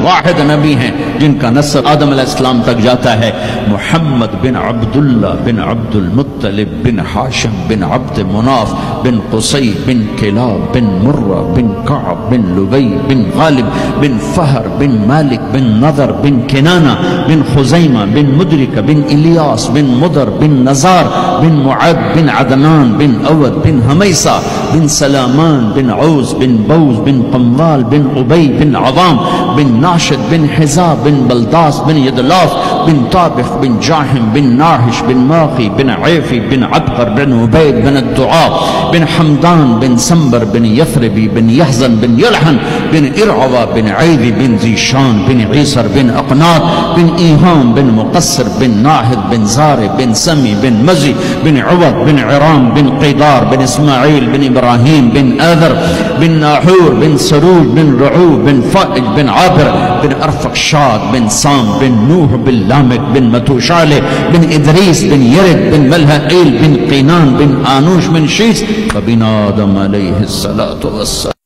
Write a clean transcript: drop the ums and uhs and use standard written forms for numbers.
वाहिद नबी हैं जिनका नस्ब आदम अलैहिस्सलाम तक जाता है। मुहम्मद बिन अब्दुल्ला बिन अब्दुल मुत्तलिब बिन हाशिम बिन अब्द मुनाफ बिन कुसै बिन किलाब बिन मुर्रा बिन कअब बिन लुबई बिन गालिब बिन फहर बिन मालिक बिन नदर बिन किनाना बिन खुजैमा बिन मुदरिका बिन इलियास बिन मुदर बिन नजार बिन मुअद बिन अदनान बिन अवद बिन हमैसा बिन सलामान बिन औस बिन बौस बिन कम्वाल बिन उबई बिन अवाम बिन नाशिद बिन हिजा बिन बलदास बिन यदलाफ बिन ताबिख बिन जाहिम बिन नाहिश बिन माखी बिन ऐफी बिन अबकर बिन उबैद बिन दुआ बिन हमदान बिन संबर बिन यथरबी बिन यहजन बिन यलहन बिन इरअवा बिन ऐदी बिन जीशान बिन ईसर बिन अकनात बिन ईहाम बिन मुकस्सर बिन नाहिद बिन ज़ारे बिन समी बिन मजी बिन उवद बिन इराम बिन क़ीदार बिन इस्माईल बिन इब्राहीम बिन आदर बिन नाहूर बिन सरूज बिन रऊब बिन फ़ाइज बिन आबिर बिन अरफक्षाद बिन साम बिन नूह बिन लामिक बिन मतूशाले बिन इदरीस बिन यरिद बिन मलहईल बिन क़ीनान बिन आनूश बिन शीस बिन आदम अलैहिस्सलातु वस्सलाम।